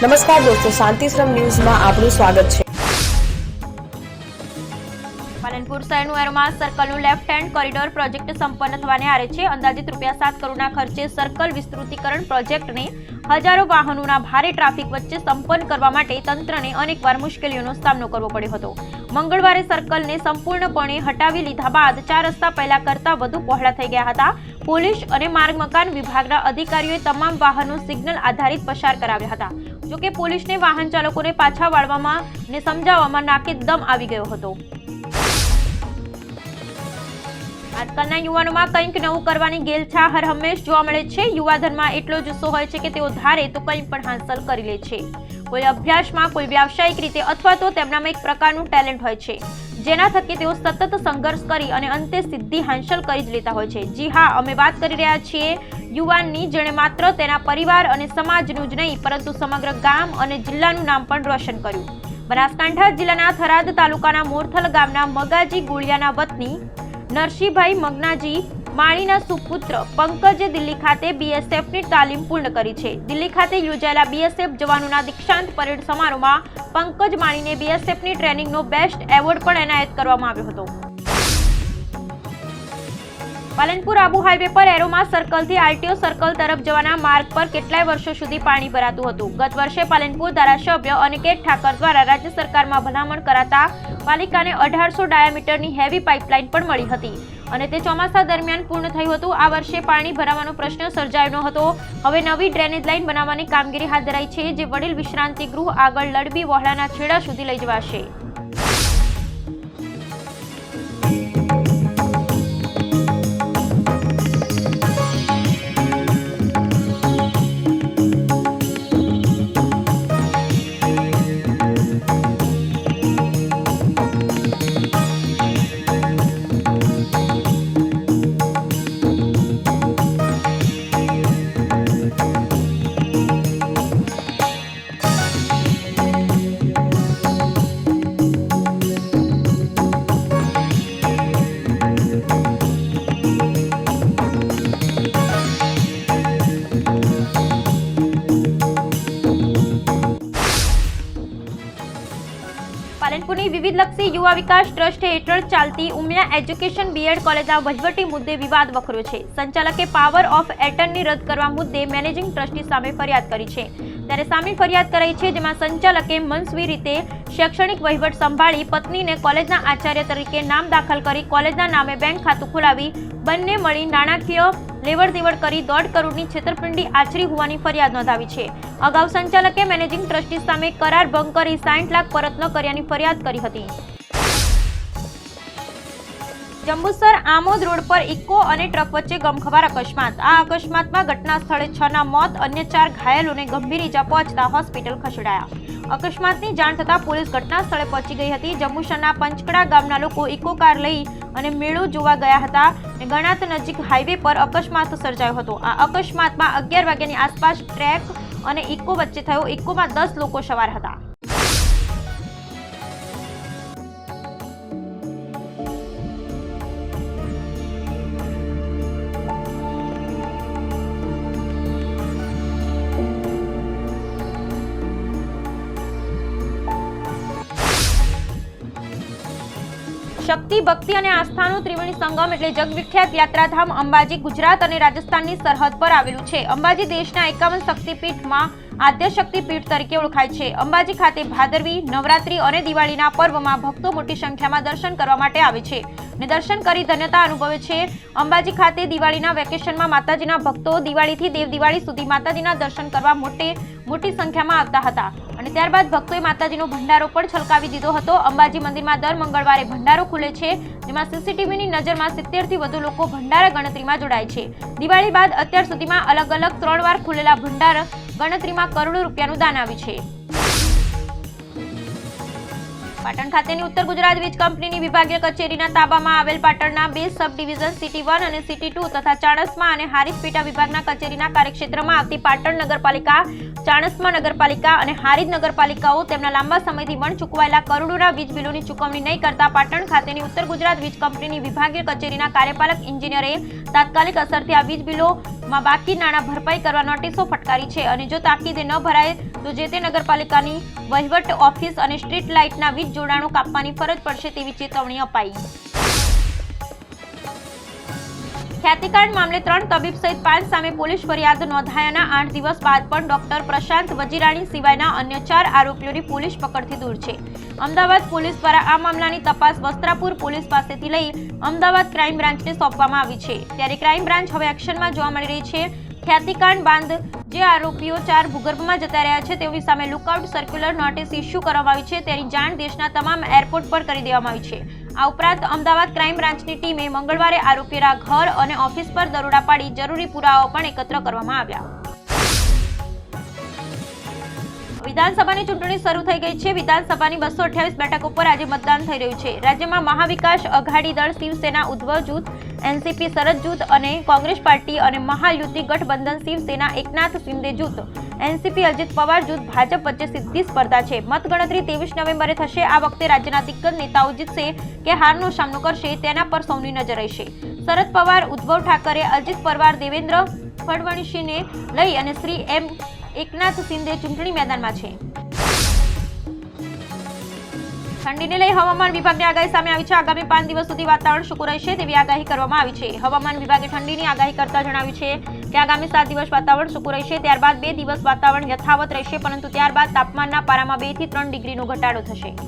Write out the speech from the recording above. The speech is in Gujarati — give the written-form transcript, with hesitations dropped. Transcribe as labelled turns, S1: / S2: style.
S1: નમસ્કાર દોસ્તો, શાંતિશ્રમ ન્યૂઝમાં આપનું સ્વાગત છે।
S2: પાલનપુર શહેરનું એરોમાસ સર્કલનું લેફ્ટ હેન્ડ કોરિડોર પ્રોજેક્ટ સંપન્ન થવાને આરે છે। અંદાજિત ₹7 કરોડના ખર્ચે સર્કલ વિસ્તૃતીકરણ પ્રોજેક્ટને હજારો વાહનોના ભારે ટ્રાફિક વચ્ચે સંપન્ન કરવા માટે તંત્રને અનેકવાર મુશ્કેલીઓનો સામનો કરવો પડ્યો હતો। મંગળવારે સર્કલને સંપૂર્ણપણે હટાવી લીધા બાદ 4 રસ્તા પહેલા કરતાં વધુ પહોળા થઈ ગયા હતા। પોલીસ અને માર્ગ મકાન વિભાગના અધિકારીઓએ તમામ વાહનો સિગ્નલ આધારિત પસાર કરાવ્યા હતા। જોકે પોલીસને વાહન ચાલકોને પાછા વાળવામાં અને સમજાવવામાં નાકે દમ આવી ગયો હતો। આજકાલના યુવાનોમાં કંઈક નવું કરવાની ગેલછા હર હંમેશ જોવા મળે છે। યુવાધનમાં એટલો જુસ્સો હોય છે કે તેઓ ધારે તો કંઈ પણ હાંસલ કરી લે છે। કોઈ અભ્યાસમાં, કોઈ વ્યાવસાયિક રીતે અથવા તો તેમનામાં એક પ્રકારનું ટેલેન્ટ હોય છે, જેના થકી તેઓ સતત સંઘર્ષ કરી અને અંતે સિદ્ધિ હાંસલ કરી જ લેતા હોય છે। જી હા, અમે વાત કરી રહ્યા છીએ યુવાનની, જેણે માત્ર તેના પરિવાર અને સમાજનું જ નહીં પરંતુ સમગ્ર ગામ અને જિલ્લાનું નામ પણ રોશન કર્યું। બનાસકાંઠા જિલ્લાના થરાદ તાલુકાના મોરથલ ગામના મગાજી ગુળિયાના વતની નરસિંહભાઈ મગનાજી માળીના સુપુત્ર પંકજે દિલ્હી ખાતે બીએસએફની તાલીમ પૂર્ણ કરી છે। દિલ્હી ખાતે યોજાયેલા બીએસએફ જવાનોના દીક્ષાંત પરેડ સમારોહમાં પંકજ માળીને બીએસએફની ટ્રેનિંગનો બેસ્ટ એવોર્ડ પણ એનાયત કરવામાં આવ્યો હતો। પાલનપુર આબુ હાઈવે પર એરોમાસ સર્કલથી આરટીઓ સર્કલ તરફ જવાના માર્ગ પર કેટલાય વર્ષો સુધી પાણી ભરાતું હતું। ગત વર્ષે પાલનપુર ધારાસભ્ય અનિકેત ઠાકર દ્વારા રાજ્ય સરકારમાં ભલામણ કરાતા પાલિકાને 1800 ડાયામીટરની હેવી પાઇપલાઇન પણ મળી હતી અને તે ચોમાસા દરમિયાન પૂર્ણ થયું હતું। આ વર્ષે પાણી ભરાવાનો પ્રશ્ન સર્જાયો ન હતો। હવે નવી ડ્રેનેજ લાઇન બનાવવાની કામગીરી હાથ ધરાઈ છે, જે વડીલ વિશ્રાંતિ ગૃહ આગળ લડબી વહોળાના છેડા સુધી લઈ જવાશે। પાલનપુરની વિવિધલક્ષી યુવા વિકાસ ટ્રસ્ટ હેઠળ ચાલતી ઉમિયા એજ્યુકેશન બીએડ કોલેજના વહીવટી મુદ્દે વિવાદ વકર્યો છે। સંચાલકે પાવર ઓફ એટર્ની રદ કરવા મુદ્દે મેનેજિંગ ટ્રસ્ટી સામે ફરિયાદ કરી છે। ત્યારે સામે ફરિયાદ કરાઈ છે, જેમાં સંચાલકે મનસ્વી રીતે શૈક્ષણિક વહીવટ સંભાળી પત્નીને કોલેજના આચાર્ય તરીકે નામ દાખલ કરી કોલેજના નામે બેંક ખાતું ખોલાવી બંને મળી નાણાકીય લેવડ દેવડ કરી 1.5 કરોડની છેતરપિંડી આચરી હોવાની ફરિયાદ નોંધાવી છે। અગાઉ સંચાલકે મેનેજિંગ ટ્રસ્ટી સામે કરાર ભંગ કરી 60 લાખ પરત ન કર્યાની ફરિયાદ કરી હતી। જંબુસર આમોદ રોડ પર ઇકો અને ટ્રક વચ્ચે ગમખ્વાર અકસ્માત। આ અકસ્માતમાં ઘટના સ્થળે 6 ના મોત, અન્ય 4 ઘાયલોને ગંભીર ઈજા પહોંચતા હોસ્પિટલ ખસેડાયા। અકસ્માતની જાણ થતાં પોલીસ ઘટના સ્થળે પહોંચી ગઈ હતી। જંબુસરના પંચકડા ગામના લોકો ઇકો કાર લઈ અને મેળો જોવા ગયા હતા અને ગણાત નજીક હાઈવે પર અકસ્માત સર્જાયો હતો। આ અકસ્માતમાં 11 વાગ્યાની આસપાસ ટ્રેક અને ઇકો વચ્ચે થયો। ઇકોમાં 10 લોકો સવાર હતા। શક્તિ, ભક્તિ અને આસ્થાનું ત્રિવેણી સંગમ એટલે જગવિખ્યાત યાત્રાધામ અંબાજી ગુજરાત અને રાજસ્થાનની સરહદ પર આવેલું છે। અંબાજી દેશના 51 શક્તિપીઠમાં આદ્ય શક્તિપીઠ તરીકે ઓળખાય છે। અંબાજી ખાતે ભાદરવી, નવરાત્રી અને દિવાળીના પર્વમાં ભક્તો મોટી સંખ્યામાં દર્શન કરવા માટે આવે છે અને દર્શન કરી ધન્યતા અનુભવે છે। અંબાજી ખાતે દિવાળીના વેકેશનમાં માતાજીના ભક્તો દિવાળીથી દેવ દિવાળી સુધી માતાજીના દર્શન કરવા મોટી સંખ્યામાં આવતા હતા અને ત્યારબાદ ભક્તોએ માતાજીનો ભંડારો પણ છલકાવી દીધો હતો। અંબાજી મંદિરમાં દર મંગળવારે ભંડારો ખુલે છે, જેમાં સીસીટીવીની નજરમાં 70 થી વધુ લોકો ભંડારા ગણતરીમાં જોડાય છે। દિવાળી બાદ અત્યાર સુધીમાં અલગ અલગ 3 વાર ખુલેલા ભંડાર ગણતરીમાં કરોડો રૂપિયાનું દાન આવ્યું છે। પાટણ ખાતેની ઉત્તર ગુજરાત વીજ કંપનીની વિભાગીય કચેરીના તાબામાં આવેલ પાટણના 2 સબ ડિવિઝન સિટી 1 અને સિટી 2 તથા ચાણસ્મા અને હારીજ પેટા વિભાગના કચેરીના કાર્યક્ષેત્રમાં આવતી પાટણ નગરપાલિકા, ચાણસ્મા નગરપાલિકા અને હારીજ નગરપાલિકાઓ તેમના લાંબા સમયથી પણ ચૂકવાયેલા કરોડોના વીજ બિલોની ચૂકવણી નહીં કરતા પાટણ ખાતેની ઉત્તર ગુજરાત વીજ કંપનીની વિભાગીય કચેરીના કાર્યપાલક ઇજનેરે તાત્કાલિક અસરથી આ વીજ બિલો માં બાકી નાણાં ભરપાઈ કરવા નોટિસો ફટકારી છે અને જો તાકીદે ન ભરાય તો જે તે નગરપાલિકાની વહીવટ ઓફિસ અને સ્ટ્રીટ લાઇટના વીજ જોડાણો કાપવાની ફરજ પડશે તેવી ચેતવણી અપાઈ. ખ્યાતિકાંડ મામલે 3 તબીબ સહિત 5 સામે પોલીસ ફરિયાદ નોંધાયાના 8 દિવસ બાદ પણ ડોક્ટર પ્રશાંત વજીરાણી સિવાયના અન્ય 4 આરોપીઓની પોલીસ પકડથી દૂર છે. અમદાવાદ પોલીસ દ્વારા આ મામલાની તપાસ વસ્ત્રાપુર પોલીસ પાસેથી લઈ અમદાવાદ ક્રાઇમ બ્રાન્ચને સોંપવામાં આવી છે. ત્યારે ક્રાઇમ બ્રાન્ચ હવે એક્શનમાં જોવા મળી રહી છે. ખ્યાતિકાંડ બાદ જે આરોપીઓ 4 ભૂગર્ભમાં જતા રહ્યા છે તેઓની સામે લુકઆઉટ સર્ક્યુલર નોટિસ ઇસ્યુ કરવામાં આવી છે. તેની જાણ દેશના તમામ એરપોર્ટ પર કરી દેવામાં આવી છે. આ ઉપરાંત અમદાવાદ ક્રાઇમ બ્રાન્ચની ટીમે મંગળવારે આરોપીના ઘર અને ઓફિસ પર દરોડા પાડી જરૂરી પુરાવાઓ પણ એકત્ર કરવામાં આવ્યા. વિધાનસભાની ચૂંટણી શરૂ થઈ ગઈ છે. વિધાનસભાની 228 બેઠકો પર આજે મતદાન થઈ રહ્યું છે. રાજ્યમાં મહાવિકાસ અઘાડી દળ શિવસેના ઉદ્ધવ જૂથ, એનસીપી શરદ જૂથ અને કોંગ્રેસ પાર્ટી અને મહાયુતિ ગઠબંધન શિવસેના એકનાથ શિંદે જૂથ, એનસીપી અજીત પવાર જૂથ ભાજપ વચ્ચે સીધી સ્પર્ધા છે. મતગણતરી 23 નવેમ્બરે થશે. આ વખતે રાજ્યના દિગ્ગજ નેતાઓ જીતશે કે હારનો સામનો કરશે તેના પર સૌની નજર રહેશે. શરદ પવાર, ઉદ્ધવ ઠાકરે, અજીત પવાર, દેવેન્દ્ર ફડણવીસને લઈ અને શ્રી એમ એકનાથ શિંદે ચૂંટણી મેદાનમાં છે. ઠંડીને લઈ હવામાન વિભાગની આગાહી સામે આવી છે. આગામી 5 દિવસ સુધી વાતાવરણ સૂકું રહેશે તેવી આગાહી કરવામાં આવી છે. હવામાન વિભાગે ઠંડીની આગાહી કરતા જણાવ્યું છે કે આગામી 7 દિવસ વાતાવરણ સૂકું રહેશે. ત્યારબાદ 2 દિવસ વાતાવરણ યથાવત રહેશે, પરંતુ ત્યારબાદ તાપમાનના પારામાં 2 થી 3 ડિગ્રીનો ઘટાડો થશે.